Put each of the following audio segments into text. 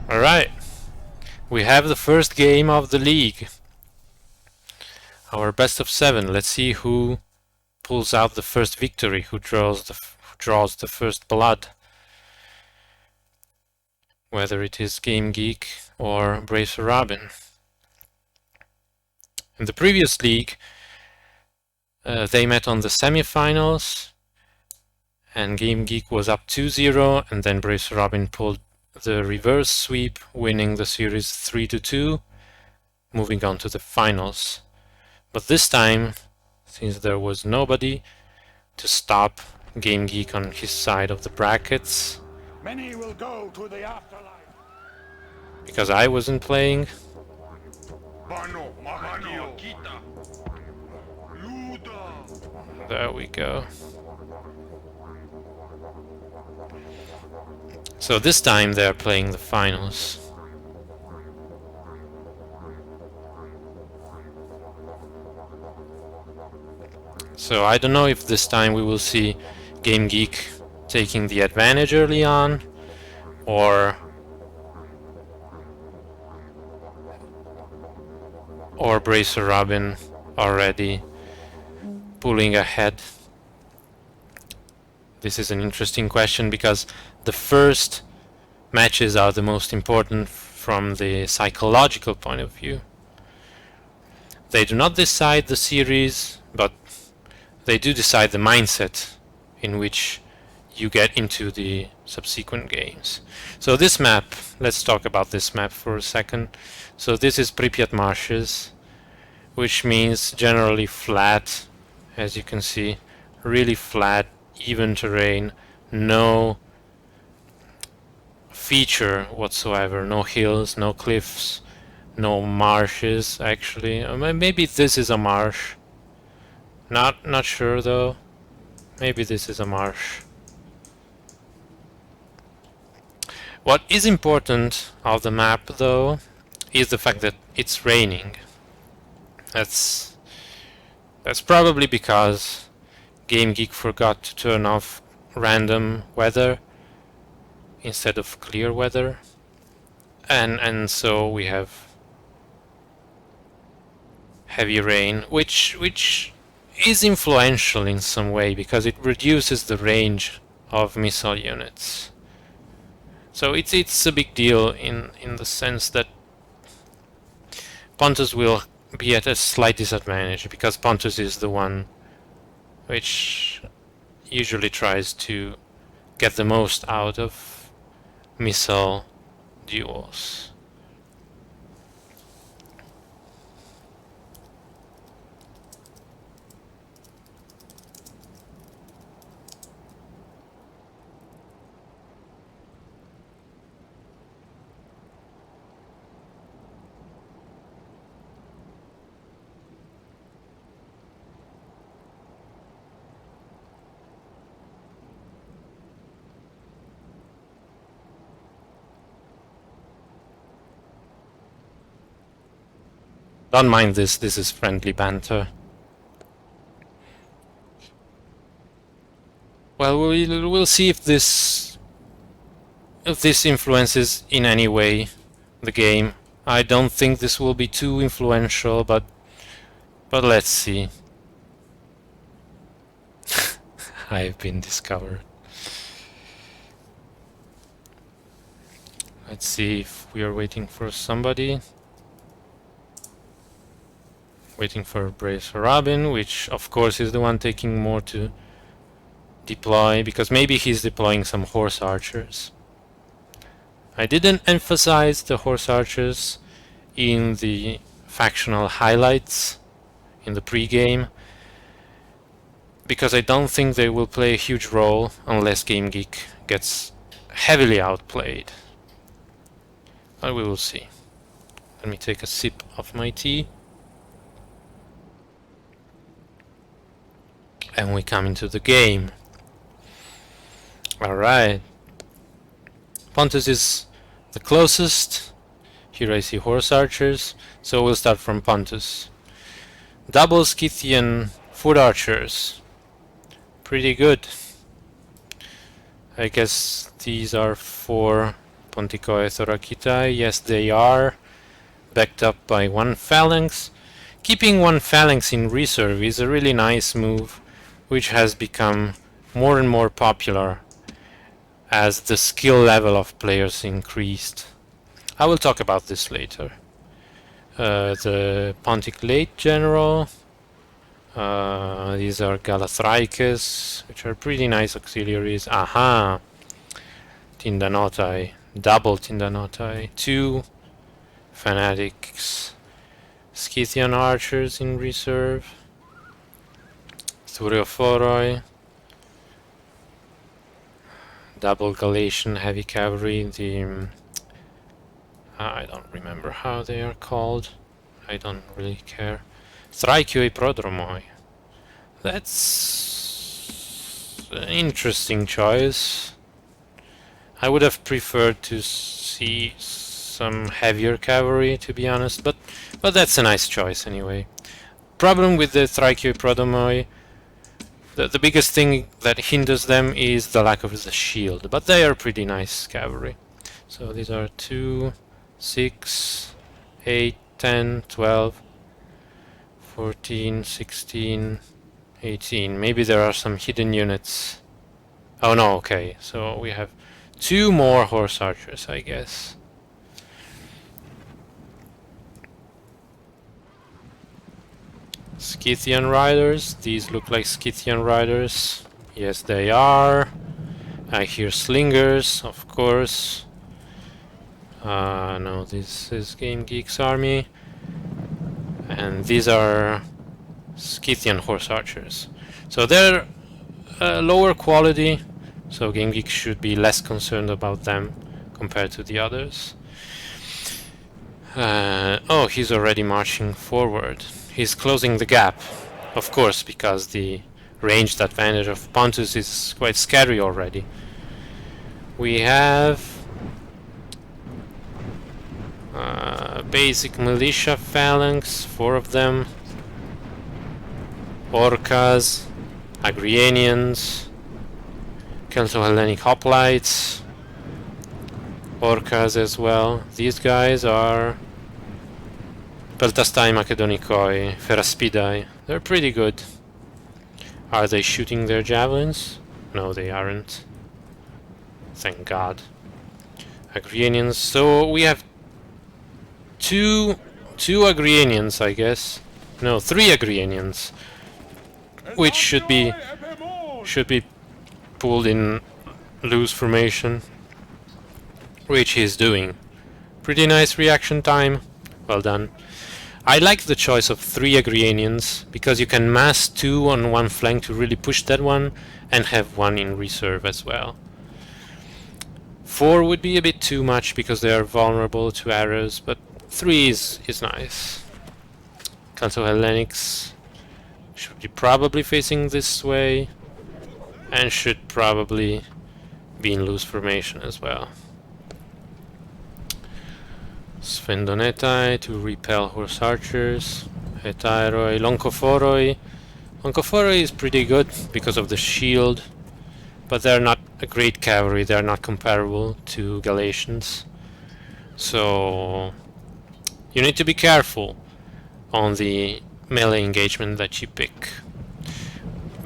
Alright, we have the first game of the league. Our best of 7. Let's see who pulls out the first victory, who draws the first blood. Whether it is Game Geek or Bracer Robin. In the previous league, they met on the semifinals, and Game Geek was up 2-0, and then Bracer Robin pulled the reverse sweep, winning the series 3-2, moving on to the finals. But this time, since there was nobody to stop Game Geek on his side of the brackets, many will go to the afterlife. Because I wasn't playing, there we go. So this time they're playing the finals. So I don't know if this time we will see Game Geek taking the advantage early on, or Bracer Robin already pulling ahead. This is an interesting question because the first matches are the most important from the psychological point of view. They do not decide the series, but they do decide the mindset in which you get into the subsequent games. So this map, let's talk about this map for a second. So this is Pripyat Marshes, which means generally flat, as you can see, really flat, even terrain, no feature whatsoever, no hills, no cliffs, no marshes actually. Maybe this is a marsh. Not sure though. Maybe this is a marsh. What is important of the map though is the fact that it's raining. That's probably because Game Geek forgot to turn off random weather instead of clear weather, and so we have heavy rain, which is influential in some way because it reduces the range of missile units. So it's a big deal in the sense that Pontos will be at a slight disadvantage because Pontos is the one which usually tries to get the most out of missile duels. Don't mind this is friendly banter. Well, we'll see if this influences in any way the game. I don't think this will be too influential, but let's see. I have been discovered. Let's see if we are waiting for somebody. Waiting for Bracer Robin, which of course is the one taking more to deploy, because maybe he's deploying some horse archers. I didn't emphasize the horse archers in the factional highlights in the pre-game, because I don't think they will play a huge role unless Game Geek gets heavily outplayed. But we will see. Let me take a sip of my tea. And we come into the game. Alright. Pontos is the closest. Here I see horse archers, so we'll start from Pontos. Double Scythian foot archers. Pretty good. I guess these are for Pontikoe Thorakitai, yes they are, backed up by one phalanx. Keeping one phalanx in reserve is a really nice move, which has become more and more popular as the skill level of players increased. I will talk about this later. The Pontic Late General. These are Galathraikes, which are pretty nice auxiliaries. Aha! Tindanotai, double Tindanotai, 2 Fanatics, Scythian archers in reserve, Thuriophoroi, double Galatian heavy cavalry, the I don't remember how they are called, I don't really care. Thraikoi Prodromoi, that's an interesting choice. I would have preferred to see some heavier cavalry, to be honest, but that's a nice choice anyway. Problem with the Thraikoi Prodromoi, the biggest thing that hinders them is the lack of the shield, but they are pretty nice cavalry. So these are 2, 6, 8, 10, 12, 14, 16, 18. Maybe there are some hidden units. Oh no, okay, so we have 2 more horse archers, I guess. Scythian riders. These look like Scythian riders. Yes, they are. I hear slingers, of course. No, this is Game Geek's army. And these are Scythian horse archers. So they're lower quality, so Game Geek should be less concerned about them compared to the others. Oh, he's already marching forward. He's closing the gap, of course, because the ranged advantage of Pontos is quite scary already. We have basic militia phalanx, 4 of them, Orcas, Agrianians, Celto-Hellenic hoplites, Orcas as well. These guys are Peltastai Makedonikoi, Feraspidai. They're pretty good. Are they shooting their javelins? No, they aren't. Thank God. Agrianians. So we have two Agrianians, I guess. No, 3 Agrianians, which should be pulled in loose formation, which he's doing. Pretty nice reaction time. Well done. I like the choice of 3 Agrianians because you can mass 2 on one flank to really push that one and have 1 in reserve as well. 4 would be a bit too much because they are vulnerable to arrows, but 3 is nice. Celto-Hellenics should be probably facing this way and should probably be in loose formation as well. Sphendonetai to repel horse archers, Hetairoi, Lonkophoroi. Lonkophoroi is pretty good because of the shield, but they're not a great cavalry, they're not comparable to Galatians. So you need to be careful on the melee engagement that you pick.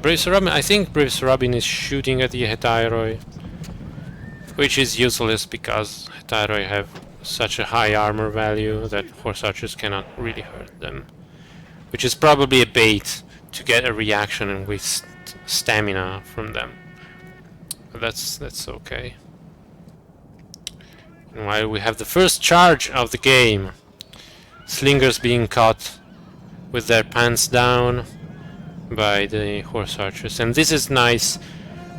Brave Sarabin, I think Brave Sarabin is shooting at the Hetairoi, which is useless because Hetairoi have such a high armor value that horse archers cannot really hurt them, which is probably a bait to get a reaction and waste stamina from them. But that's okay. And while we have the first charge of the game, slingers being caught with their pants down by the horse archers, and this is nice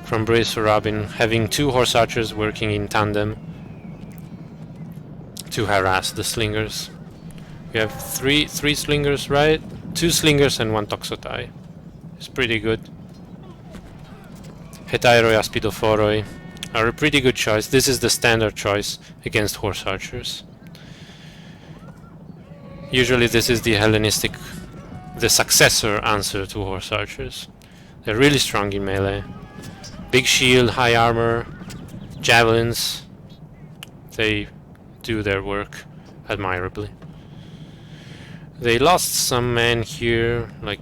from Brave Sarabin, having 2 horse archers working in tandem to harass the slingers. We have three slingers, right? 2 slingers and 1 toxotai. It's pretty good. Hetairoi, Aspidophoroi are a pretty good choice. This is the standard choice against horse archers. Usually this is the Hellenistic, the successor answer to horse archers. They're really strong in melee. Big shield, high armor, javelins. They do their work admirably. They lost some men here, like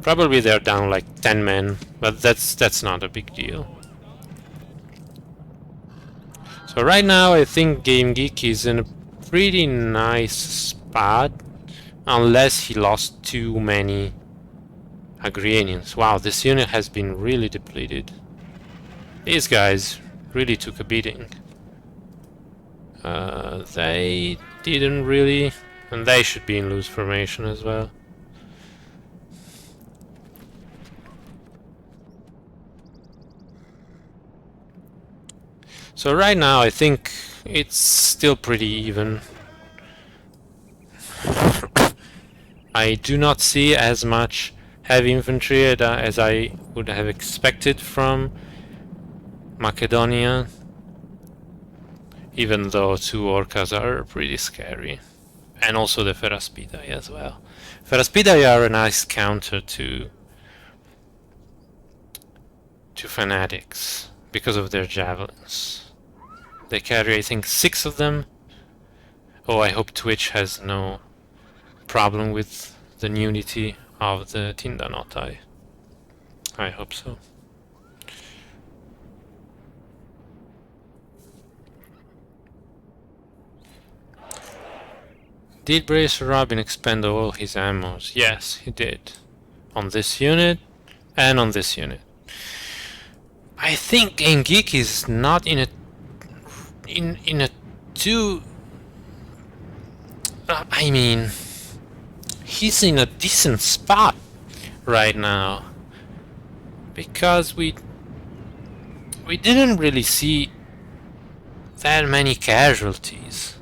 probably they're down like 10 men, but that's not a big deal. So right now I think Game Geek is in a pretty nice spot, unless he lost too many Agrianians. Wow, this unit has been really depleted. These guys really took a beating. They didn't really, and they should be in loose formation as well. So right now I think it's still pretty even. I do not see as much heavy infantry as I would have expected from Makedonia, even though 2 Orcas are pretty scary. And also the Feraspidai as well. Feraspidai are a nice counter to fanatics because of their javelins. They carry, I think, 6 of them. Oh, I hope Twitch has no problem with the nudity of the Tindanotai. I hope so. Did Bracer Robin expend all his ammos? Yes, he did. On this unit and on this unit. I think Game Geek is not in a too. I mean, he's in a decent spot right now because we didn't really see that many casualties.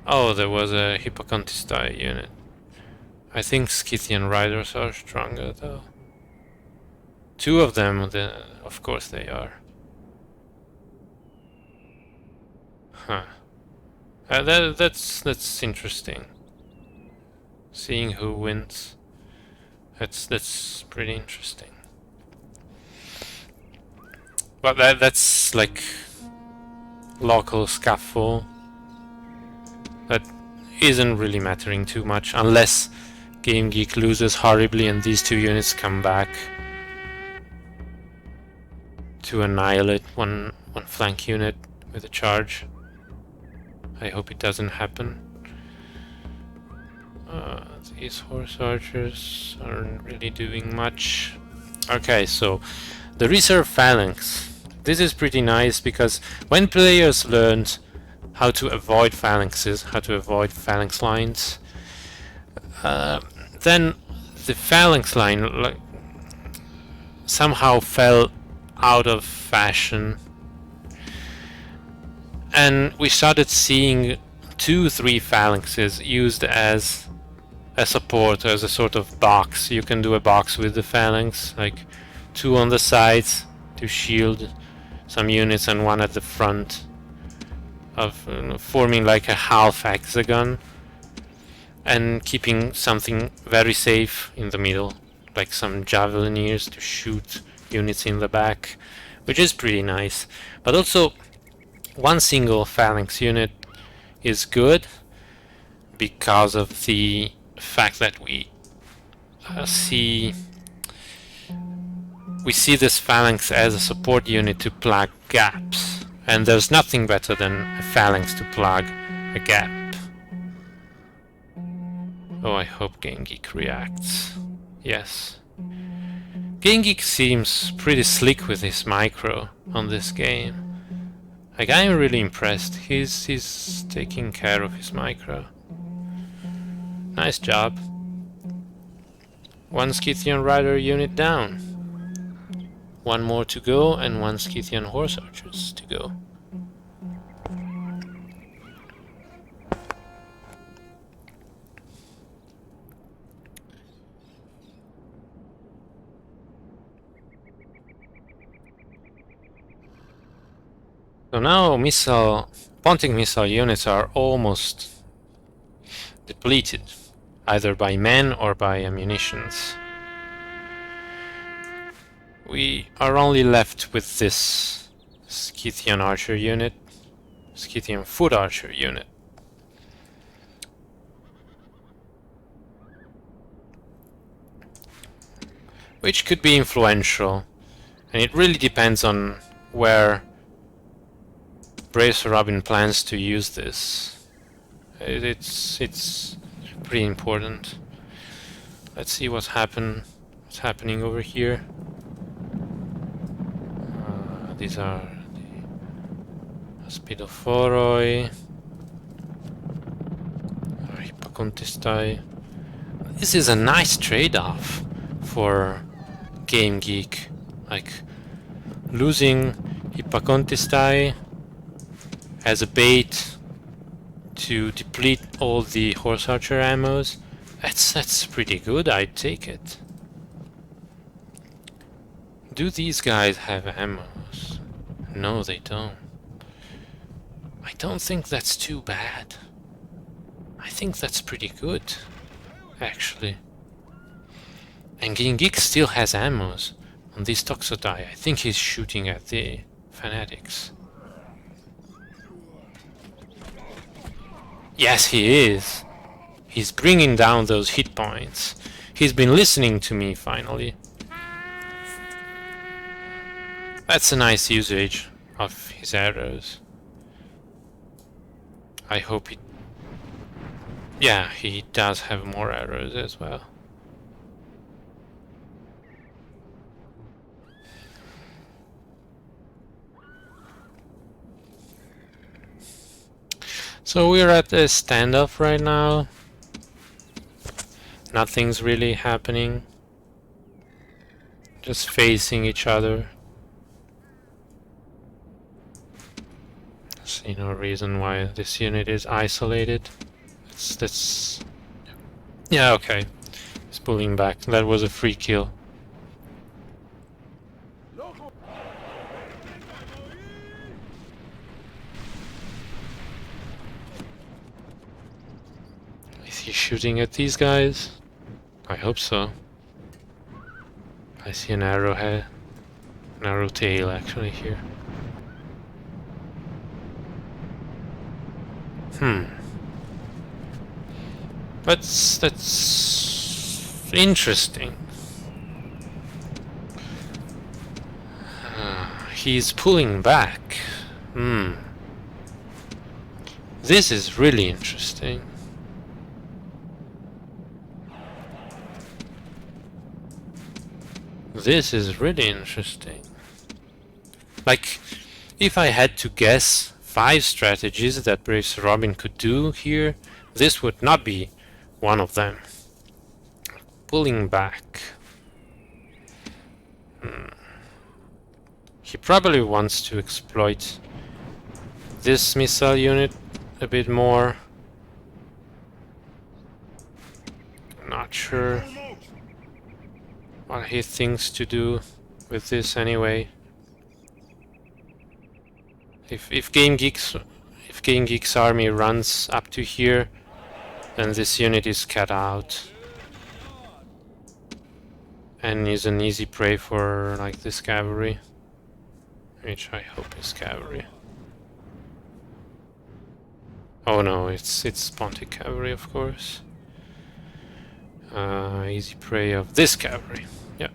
Oh, there was a Hippocontistai unit. I think Scythian riders are stronger though. 2 of them, of course they are. Huh. That's interesting. Seeing who wins. That's pretty interesting. But that's like local scuffle. That isn't really mattering too much unless Game Geek loses horribly and these 2 units come back to annihilate one flank unit with a charge. I hope it doesn't happen. These horse archers aren't really doing much. Okay, so the reserve phalanx. This is pretty nice because when players learned how to avoid phalanxes, how to avoid phalanx lines, then the phalanx line somehow fell out of fashion, and we started seeing 2-3 phalanxes used as a support, as a sort of box. You can do a box with the phalanx, like 2 on the sides to shield some units and 1 at the front, of forming like a half hexagon and keeping something very safe in the middle, like some javelineers to shoot units in the back, which is pretty nice. But also 1 single phalanx unit is good because of the fact that we see this phalanx as a support unit to plug gaps, and there's nothing better than a phalanx to plug a gap. Oh, I hope Game Geek reacts. Yes. Game Geek seems pretty slick with his micro on this game. Like, I'm really impressed. He's taking care of his micro. Nice job. 1 Scythian rider unit down. 1 more to go and 1 Scythian horse archers to go. So now Pontic missile units are almost depleted, either by men or by ammunitions. We are only left with this Scythian archer unit, Scythian foot archer unit. Which could be influential, and it really depends on where Barbarorum plans to use this. It's pretty important. Let's see what's happening over here. These are the Spidophoroi, Hippocontistai. This is a nice trade-off for Game Geek, like losing Hippocontistai as a bait to deplete all the horse archer ammos. That's pretty good, I'd take it. Do these guys have ammos? No, they don't. I don't think that's too bad. I think that's pretty good, actually. And Gingik still has ammos on these Toxodai. I think he's shooting at the fanatics. Yes, he is. He's bringing down those hit points. He's been listening to me, finally. That's a nice usage of his arrows. I hope he... Yeah, he does have more arrows as well. So we're at a standoff right now. Nothing's really happening. Just facing each other. See no reason why this unit is isolated. That's yeah, okay. He's pulling back. That was a free kill. Is he shooting at these guys? I hope so. I see an arrowhead. An arrow tail actually here. That's interesting. He's pulling back. This is really interesting. This is really interesting. Like, if I had to guess 5 strategies that Barbarorum could do here, this would not be one of them. Pulling back. He probably wants to exploit this missile unit a bit more. Not sure what he thinks to do with this anyway. If Game Geek's army runs up to here, then this unit is cut out and is an easy prey for like this cavalry, which I hope is cavalry. Oh no, it's Pontic cavalry, of course. Easy prey of this cavalry. Yep.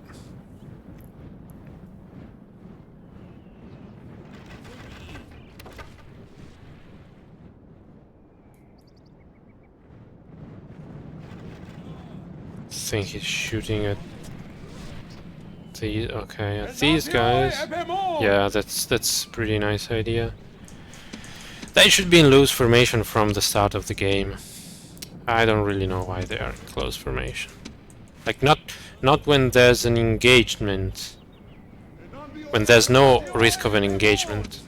I think he's shooting at these. Okay, at these guys. Yeah, that's pretty nice idea. They should be in loose formation from the start of the game. I don't really know why they are in close formation. Like not when there's an engagement. When there's no risk of an engagement.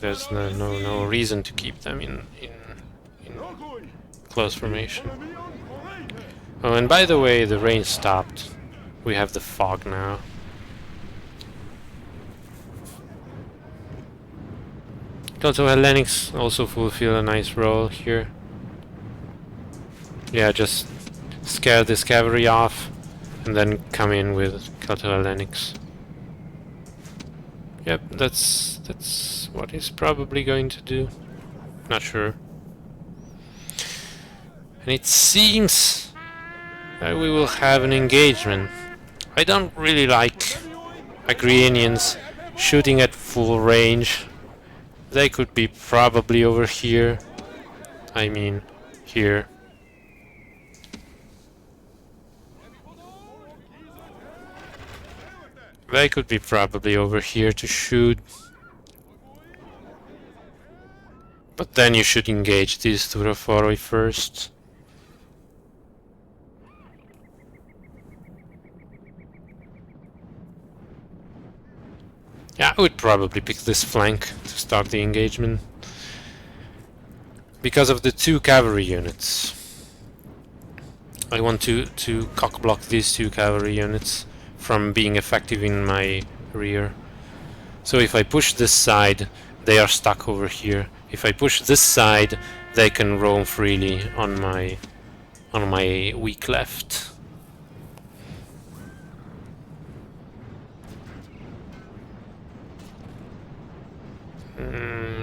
There's no reason to keep them in close formation. Oh, and by the way, the rain stopped. We have the fog now. Celto-Hellenics also fulfill a nice role here. Yeah, just scare this cavalry off and then come in with Celto-Hellenics. Yep, that's what he's probably going to do. Not sure. And it seems that we will have an engagement. I don't really like Agrianians shooting at full range. They could be probably over here. I mean, here. They could be probably over here to shoot. But then you should engage these Turoforoi first. Yeah, I would probably pick this flank to start the engagement. Because of the 2 cavalry units. I want to cock-block these 2 cavalry units from being effective in my rear. So if I push this side, they are stuck over here. If I push this side, they can roam freely on my weak left.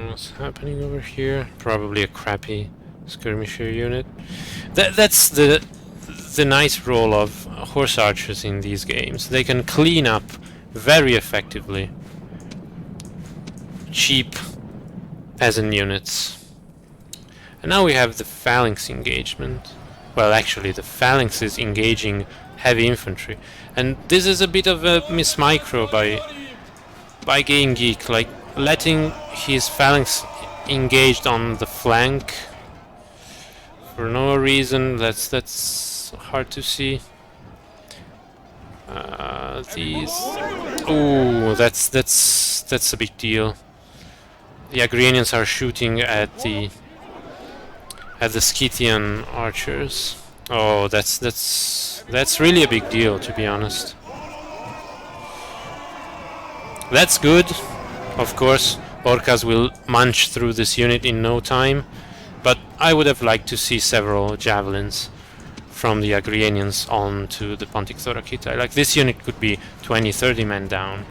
What's happening over here? Probably a crappy skirmisher unit. That's the nice role of horse archers in these games. They can clean up very effectively cheap peasant units. And now we have the phalanx engagement. Well, actually the phalanx is engaging heavy infantry. And this is a bit of a mismicro by Game Geek, like letting his phalanx engaged on the flank for no reason. That's hard to see. These. Ooh, that's a big deal. The Agrianians are shooting at the Scythian archers. Oh, that's really a big deal, to be honest. That's good. Of course, Orcas will munch through this unit in no time, but I would have liked to see several javelins from the Agrianians on to the Pontic Thoracitai. Like, this unit could be 20-30 men down.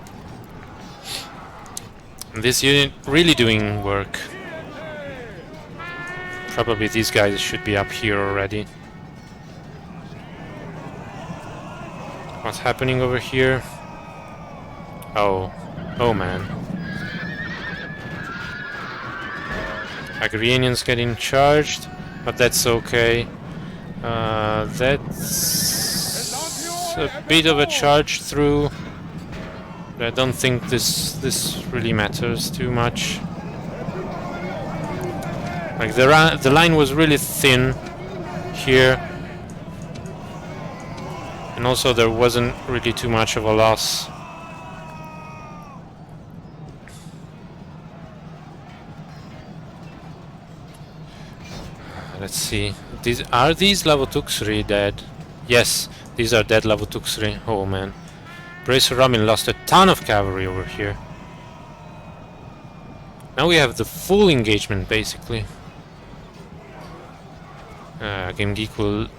And this unit really doing work. Probably these guys should be up here already. What's happening over here? Oh man. Agrianians getting charged, but that's okay. That's a bit of a charge through. I don't think this really matters too much. Like the line was really thin here, and also there wasn't really too much of a loss. Let's see. Are these Lavotuxri dead? Yes, these are dead Lavotuxri. Oh man. Barbarorum lost a ton of cavalry over here. Now we have the full engagement, basically. Game Geek will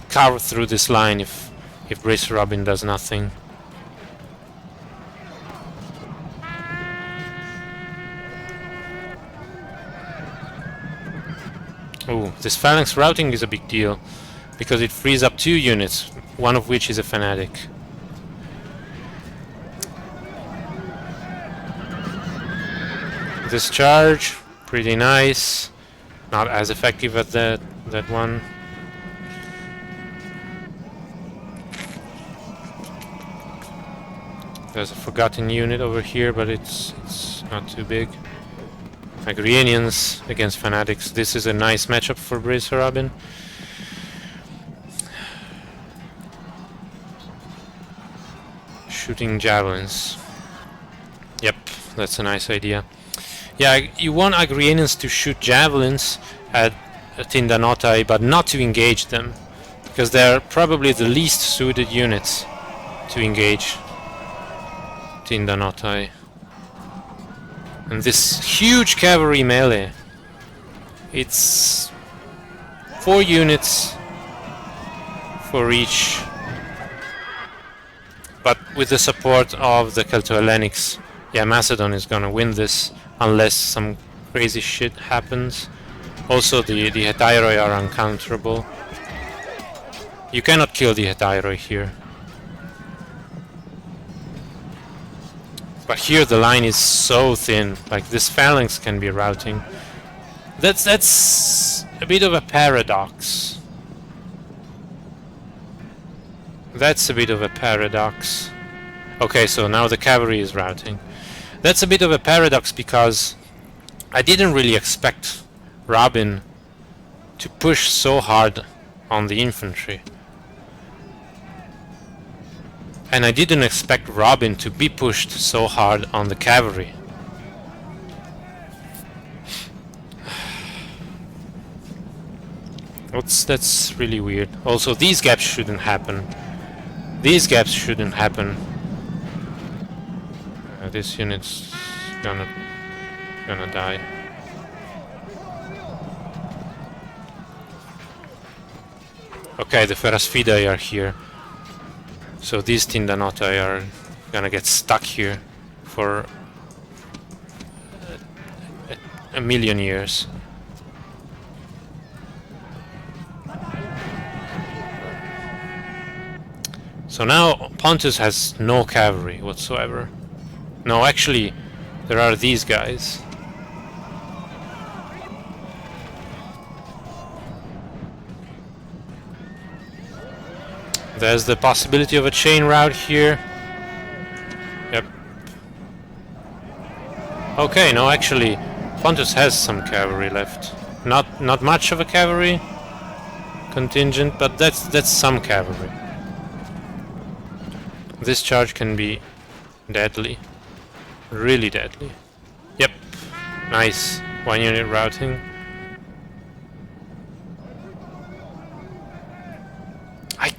carve through this line if Barbarorum does nothing. Oh, this phalanx routing is a big deal, because it frees up 2 units, one of which is a fanatic. This charge, pretty nice. Not as effective as that one. There's a forgotten unit over here, but it's not too big. Agrianians against fanatics. This is a nice matchup for Barbarorum. Shooting javelins. Yep, that's a nice idea. Yeah, you want Agrianians to shoot javelins at Tindanotai, but not to engage them, because they're probably the least suited units to engage Tindanotai. And this huge cavalry melee, it's 4 units for each, but with the support of the Celto-Hellenics Yeah, Macedon is gonna win this unless some crazy shit happens. Also, the Hetairoi are uncounterable. You cannot kill the Hetairoi here. But here the line is so thin, like this phalanx can be routing. That's a bit of a paradox. That's a bit of a paradox. Okay, so now the cavalry is routing. That's a bit of a paradox because I didn't really expect Robin to push so hard on the infantry. And I didn't expect Robin to be pushed so hard on the cavalry. That's really weird. Also, these gaps shouldn't happen. These gaps shouldn't happen. This unit's gonna die. Okay, the Ferasfidai are here. So these Tindanotai are gonna get stuck here for a million years. So now Pontus has no cavalry whatsoever. No, actually, there are these guys. There's the possibility of a chain route here. Yep. Okay, no, actually, Pontus has some cavalry left. Not much of a cavalry contingent, but that's some cavalry. This charge can be deadly. Really deadly. Yep. Nice. 1 unit routing. I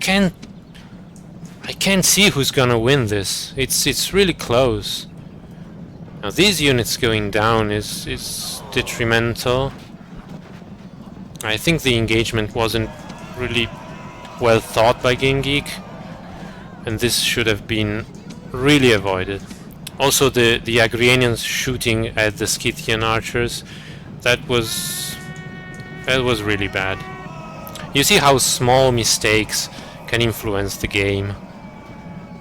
can't see who's gonna win this. It's really close. Now these units going down is detrimental. I think the engagement wasn't really well thought by Game Geek, and this should have been really avoided. Also, the Agrianians shooting at the Scythian archers, that was really bad. You see how small mistakes can influence the game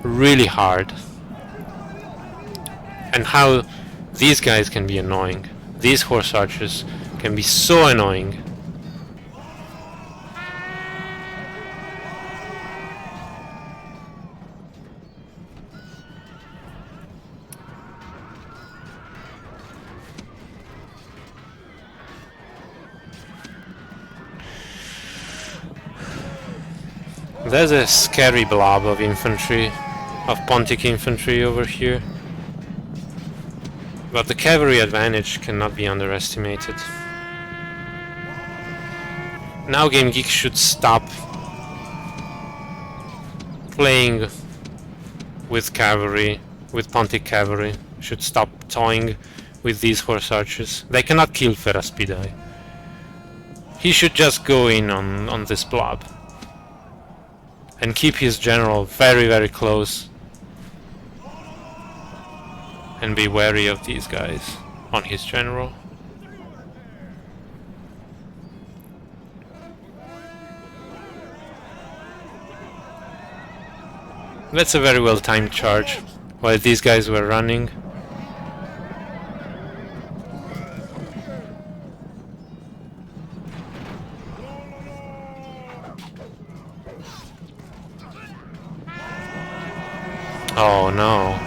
really hard, and how these guys can be annoying. These horse archers can be so annoying. There's a scary blob of infantry, of Pontic infantry over here. But the cavalry advantage cannot be underestimated. Now Game Geek should stop playing with cavalry, with Pontic cavalry. Should stop toying with these horse archers. They cannot kill Feraspidai. He should just go in on this blob and keep his general very, very close and be wary of these guys on his general. That's a very well timed charge while these guys were running. Oh no.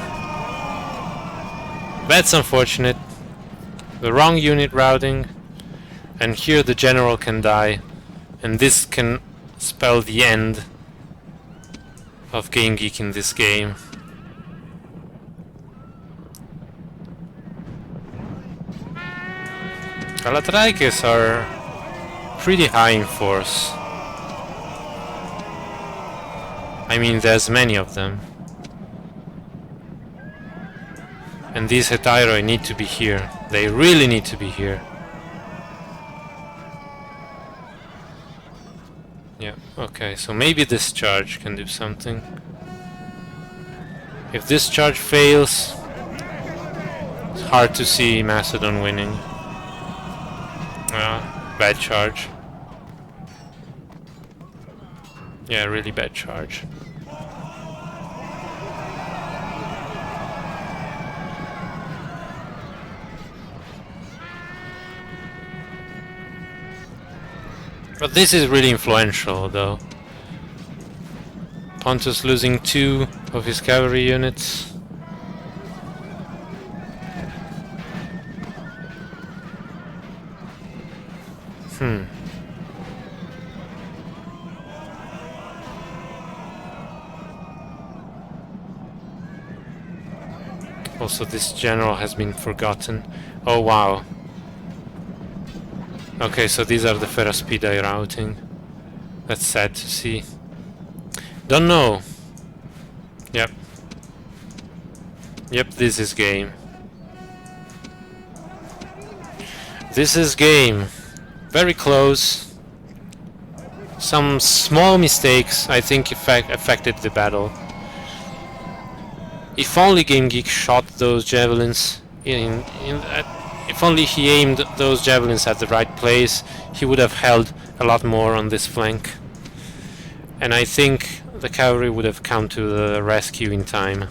That's unfortunate. The wrong unit routing, and here the general can die, and this can spell the end of Game Geek in this game. Calatraikes are pretty high in force. I mean, there's many of them. And these Hetairoi need to be here. They really need to be here. Yeah, okay, so maybe this charge can do something. If this charge fails, Hard to see Macedon winning. Bad charge. Yeah, really bad charge. But this is really influential, though. Pontos losing 2 of his cavalry units. Also, this general has been forgotten. Oh, wow. Okay, so these are the Ferraspidai routing. That's sad to see. Don't know. Yep. Yep, this is game. This is game. Very close. Some small mistakes, I think, affected the battle. If only Game Geek shot those javelins if only he aimed those javelins at the right place, he would have held a lot more on this flank. And I think the cavalry would have come to the rescue in time.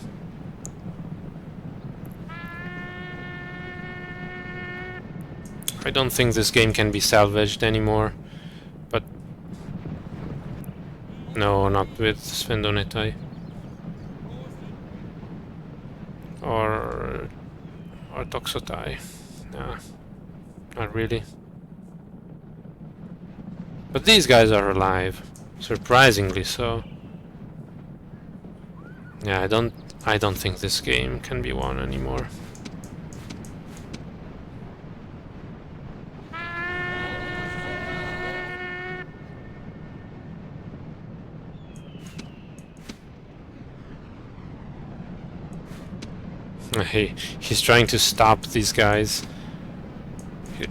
I don't think this game can be salvaged anymore, but no, not with Svendonetai. Or Toxotai. Nah, not really. But these guys are alive, surprisingly so. Yeah, I don't think this game can be won anymore. He's trying to stop these guys.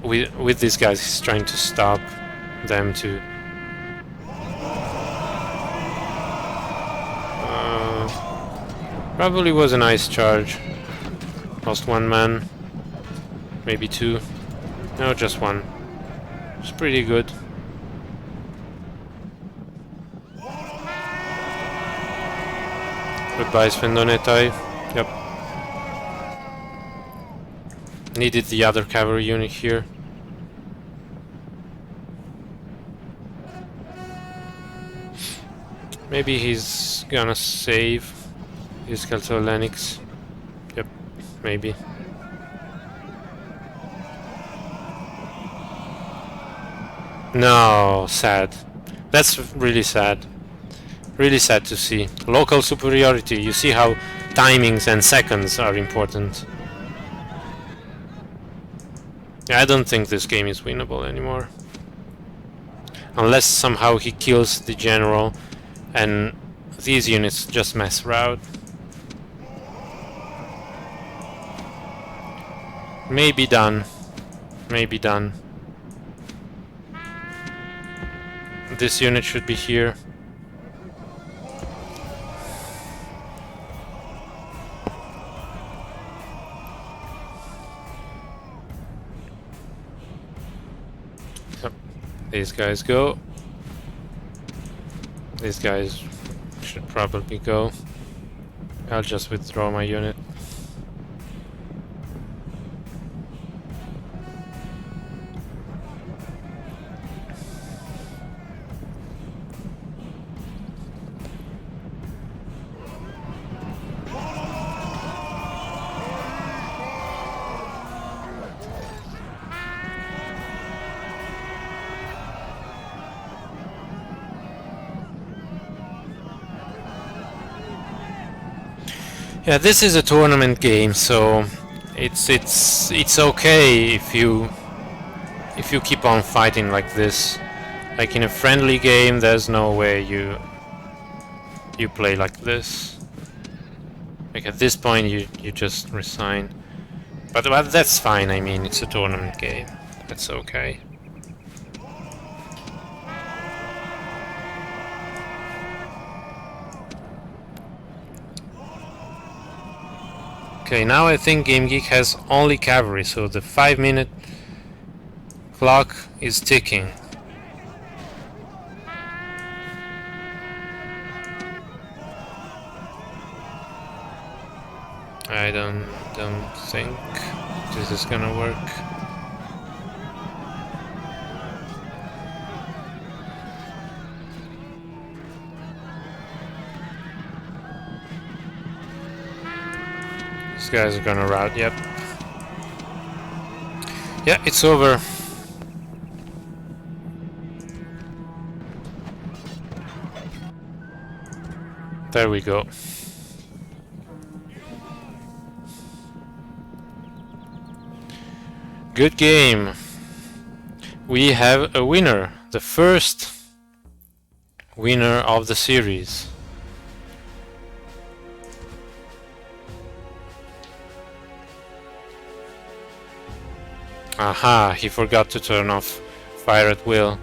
With these guys, he's trying to stop them to... probably was a nice charge. Lost 1 man. Maybe 2. No, just 1. It's pretty good. Goodbye, Svendonetai. Yep. Needed the other cavalry unit here. Maybe he's gonna save his Celtolenics. Yep, maybe. No, sad. That's really sad. Really sad to see. Local superiority. You see how timings and seconds are important. Yeah, I don't think this game is winnable anymore. Unless somehow he kills the general and these units just mess around. Maybe done. Maybe done. This unit should be here. Yep. These guys go. These guys should probably go. I'll just withdraw my unit. Yeah, this is a tournament game, so it's okay if you keep on fighting like this. Like in a friendly game, there's no way you play like this. Like at this point, you just resign. But that's fine. I mean, it's a tournament game. That's okay. Okay, now I think GameGeek has only cavalry, so the 5-minute clock is ticking. I don't think this is gonna work. These guys are gonna rout, yep. Yeah, it's over. There we go. Good game. We have a winner. The first winner of the series. Aha, he forgot to turn off fire at will.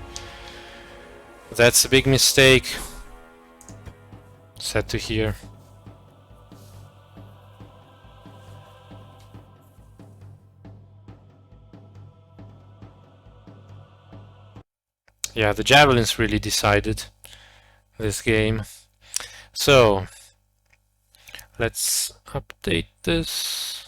That's a big mistake. Set to here. Yeah, the javelins really decided this game. So, let's update this.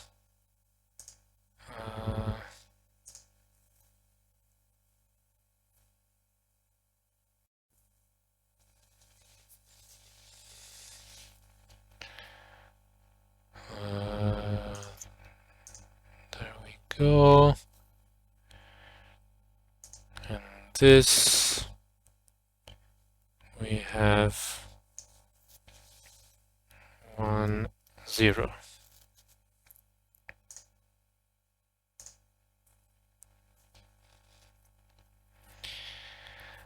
There we go. And this we have 1, 0.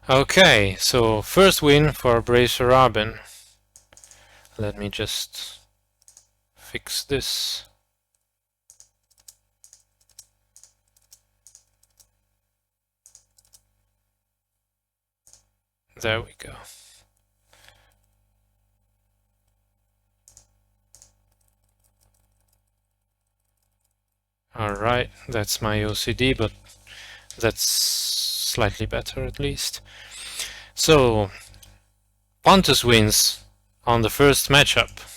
Okay, so first win for Bracer Robin. Let me just fix this. There we go. Alright, that's my OCD, but that's slightly better at least. So, Pontos wins on the first matchup.